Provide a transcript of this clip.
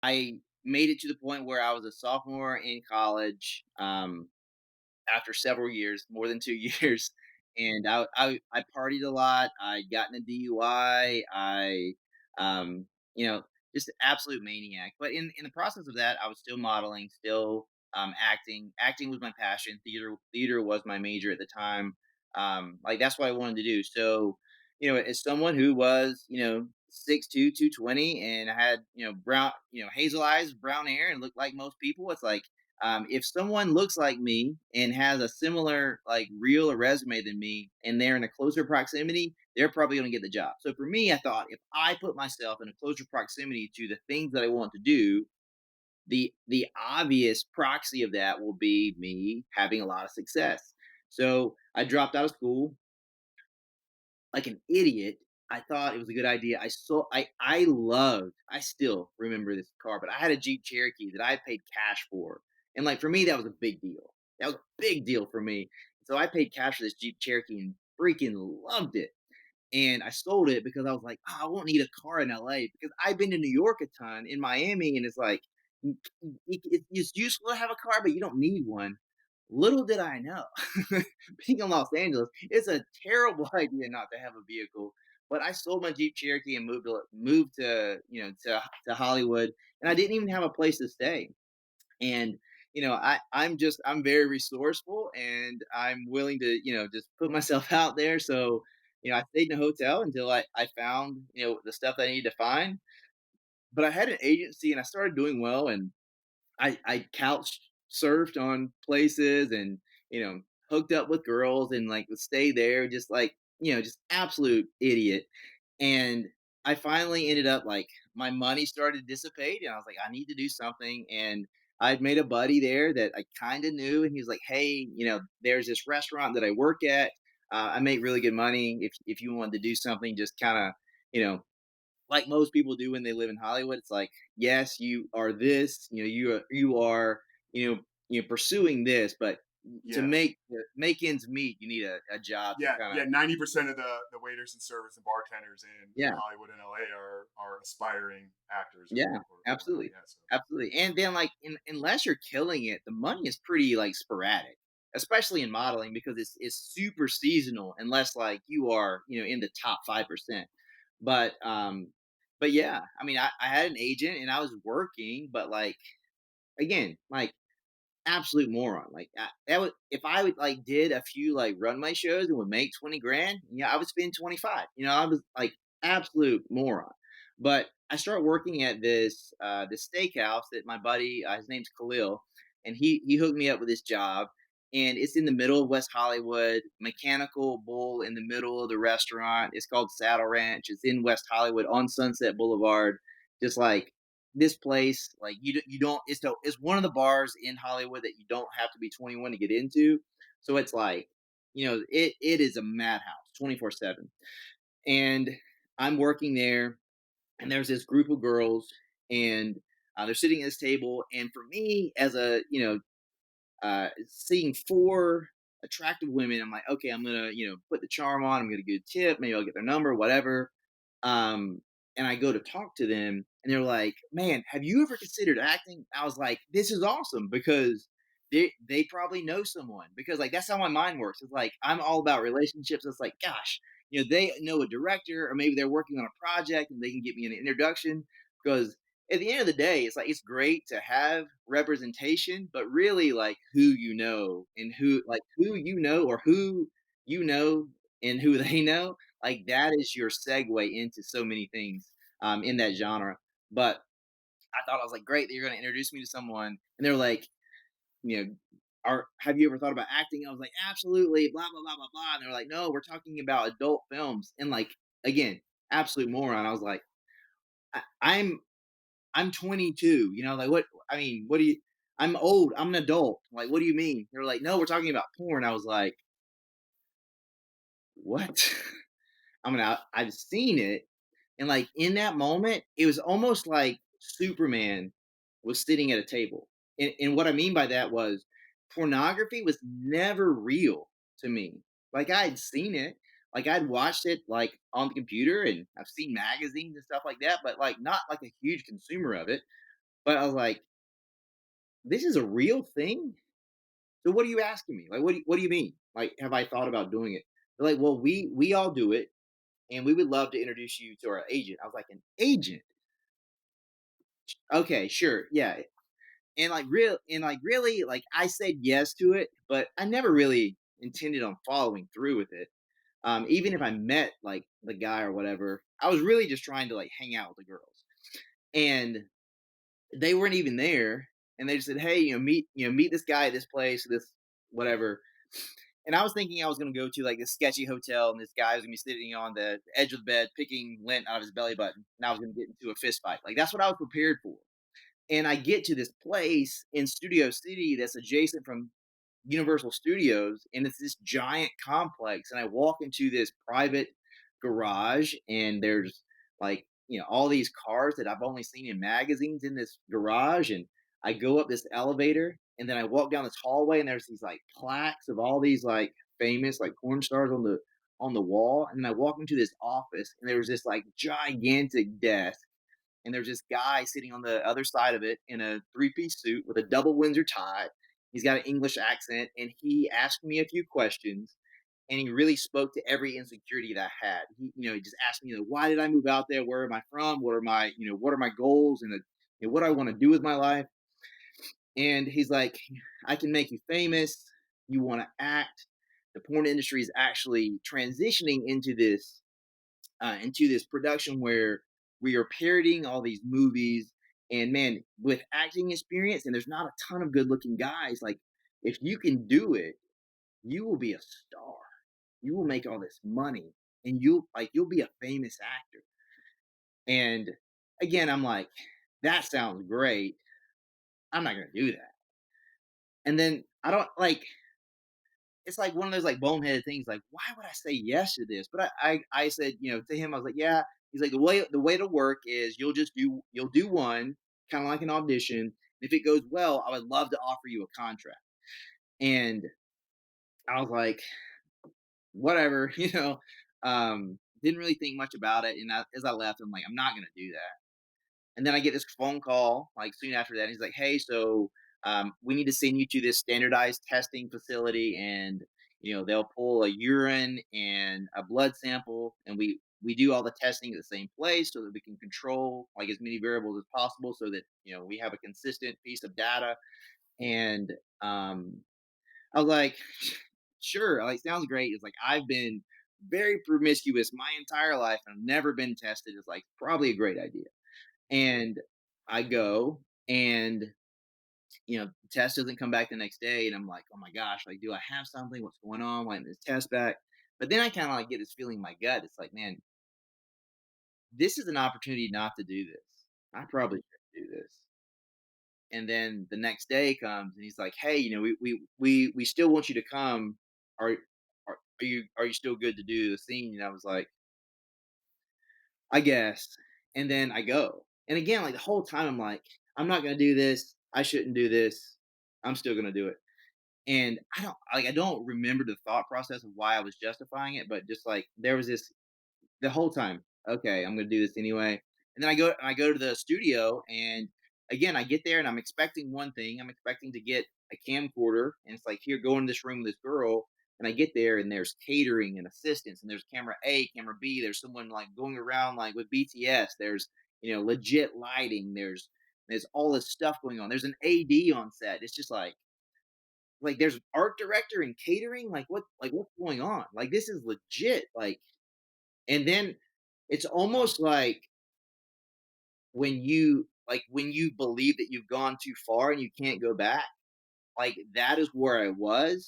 I made it to the point where I was a sophomore in college. After several years, more than 2 years, and I partied a lot. I got in a DUI. Um, you know, just an absolute maniac. But in the process of that, I was still modeling, still acting. Acting was my passion. Theater was my major at the time. Like that's what I wanted to do. So, as someone who was, 6'2", 220, and I had, brown, hazel eyes, brown hair, and looked like most people, it's like if someone looks like me and has a similar like reel or resume than me and they're in a closer proximity, they're probably going to get the job. So for me, I thought if I put myself in a closer proximity to the things that I want to do, the obvious proxy of that will be me having a lot of success. So I dropped out of school like an idiot. I thought it was a good idea. I still remember this car, but I had a Jeep Cherokee that I paid cash for. And like for me, that was a big deal. That was a big deal for me. So I paid cash for this Jeep Cherokee and freaking loved it. And I sold it because I was like, "Oh, I won't need a car in LA because I've been to New York a ton, in Miami, and it's like it's useful to have a car, but you don't need one." Little did I know, being in Los Angeles, it's a terrible idea not to have a vehicle. But I sold my Jeep Cherokee and moved to to Hollywood, and I didn't even have a place to stay. And I'm very resourceful, and I'm willing to just put myself out there. So I stayed in a hotel until I found the stuff that I needed to find. But I had an agency, and I started doing well, and I couch surfed on places, and you know hooked up with girls, and like would stay there, just like just absolute idiot. And I finally ended up like my money started to dissipate, and I was like, I need to do something. And I'd made a buddy there that I kind of knew, and he was like, hey, there's this restaurant that I work at. I make really good money. If you wanted to do something, just kind of you know like most people do when they live in Hollywood. It's like, yes, you are this, you are, pursuing this, but to Yeah. make ends meet, you need a job to Yeah, kind of, yeah. 90% of the waiters and servers and bartenders in yeah, Hollywood and LA are aspiring actors yeah, or whatever. absolutely, Yeah. So absolutely. And then like, unless you're killing it, the money is pretty like sporadic, especially in modeling because it's super seasonal, unless like you are, in the top 5%. But but yeah, I mean, I had an agent and I was working, but like again, like absolute moron. Like that would if I would like did a few like runway shows and would make 20 grand, I would spend 25. I was like absolute moron. But I started working at this steakhouse that my buddy, his name's Khalil, and he hooked me up with this job. And it's in the middle of West Hollywood, mechanical bull in the middle of the restaurant. It's called Saddle Ranch. It's in West Hollywood on Sunset Boulevard. Just like this place, like you don't it's one of the bars in Hollywood that you don't have to be 21 to get into. So it's like, it is a madhouse 24/7. And I'm working there, and there's this group of girls, and they're sitting at this table, and for me as a, seeing four attractive women, I'm like, okay, I'm gonna, put the charm on, I'm gonna get a tip, maybe I'll get their number, whatever. Um, and I go to talk to them, and they're like, "Man, have you ever considered acting?" I was like, "This is awesome because they probably know someone because like that's how my mind works. It's like I'm all about relationships. It's like, gosh, they know a director or maybe they're working on a project and they can get me an introduction because at the end of the day, it's like it's great to have representation, but really like who you know or who you know and who they know, like that is your segue into so many things in that genre. But I was like, great that you're going to introduce me to someone, and they're like, you know, are have you ever thought about acting? I was like, absolutely, blah blah blah blah blah. And they're like, no, we're talking about adult films, and like again, absolute moron. I was like, I, I'm I'm 22. Like what? I mean, what do you? I'm old. I'm an adult. Like, what do you mean? They're like, no, we're talking about porn. I was like, what? I mean, I've seen it, and like in that moment, it was almost like Superman was sitting at a table. And what I mean by that was pornography was never real to me. Like I'd seen it, like I'd watched it like on the computer, and I've seen magazines and stuff like that, but like not like a huge consumer of it. But I was like, this is a real thing. So what are you asking me? Like, what do you mean? Like, have I thought about doing it? They're like, well, we all do it, and we would love to introduce you to our agent. I was like, an agent? Okay, sure, yeah. And like really, like I said yes to it, but I never really intended on following through with it. Even if I met like the guy or whatever, I was really just trying to like hang out with the girls, and they weren't even there. And they just said, "Hey, meet this guy at this place, this whatever." And I was thinking I was going to go to like this sketchy hotel, and this guy was going to be sitting on the edge of the bed, picking lint out of his belly button, and I was going to get into a fist fight. Like that's what I was prepared for. And I get to this place in Studio City that's adjacent from Universal Studios, and it's this giant complex. And I walk into this private garage, and there's like, all these cars that I've only seen in magazines in this garage. And I go up this elevator, and then I walk down this hallway, and there's these like plaques of all these like famous like porn stars on the wall. And then I walk into this office, and there was this like gigantic desk, and there's this guy sitting on the other side of it in a three-piece suit with a double Windsor tie. He's got an English accent, and he asked me a few questions, and he really spoke to every insecurity that I had. He just asked me, why did I move out there? Where am I from? What are my goals? And what do I want to do with my life? And he's like, I can make you famous. You want to act. The porn industry is actually transitioning into this production where we are parodying all these movies. And man, with acting experience, and there's not a ton of good looking guys, like if you can do it, you will be a star. You will make all this money, and you'll be a famous actor. And again, I'm like, that sounds great. I'm not gonna do that. And then I don't like it's like one of those like boneheaded things, like, why would I say yes to this? But I said, to him, I was like, yeah. He's like, the way to work is you'll do one, kind of like an audition. If it goes well, I would love to offer you a contract. And I was like, whatever, didn't really think much about it. And as I left, I'm like, I'm not gonna do that. And then I get this phone call like soon after that. He's like, "Hey, so we need to send you to this standardized testing facility, and they'll pull a urine and a blood sample, and we do all the testing at the same place so that we can control like as many variables as possible, so that we have a consistent piece of data." And I was like, "Sure, like sounds great." It's like I've been very promiscuous my entire life, and I've never been tested. It's like probably a great idea. And I go, and the test doesn't come back the next day, and I'm like, oh my gosh, like, do I have something? What's going on? Why isn't this test back? But then I kind of like get this feeling in my gut. It's like, man, this is an opportunity not to do this. I probably should do this. And then the next day comes, and he's like, hey, we still want you to come. Are you still good to do the scene? And I was like, I guess. And then I go. And again, like the whole time I'm like, I'm not gonna do this. I shouldn't do this. I'm still gonna do it. And I don't remember the thought process of why I was justifying it, but just like there was this the whole time. Okay, I'm gonna do this anyway. And then I go to the studio, and again I get there, and I'm expecting one thing. I'm expecting to get a camcorder, and it's like, here, go in this room with this girl. And I get there, and there's catering and assistants, and there's camera A, camera B. There's someone like going around like with BTS. There's legit lighting. There's all this stuff going on. There's an AD on set. It's just like there's art director and catering. What's going on? Like this is legit. And then it's almost like when you believe that you've gone too far and you can't go back, like that is where I was.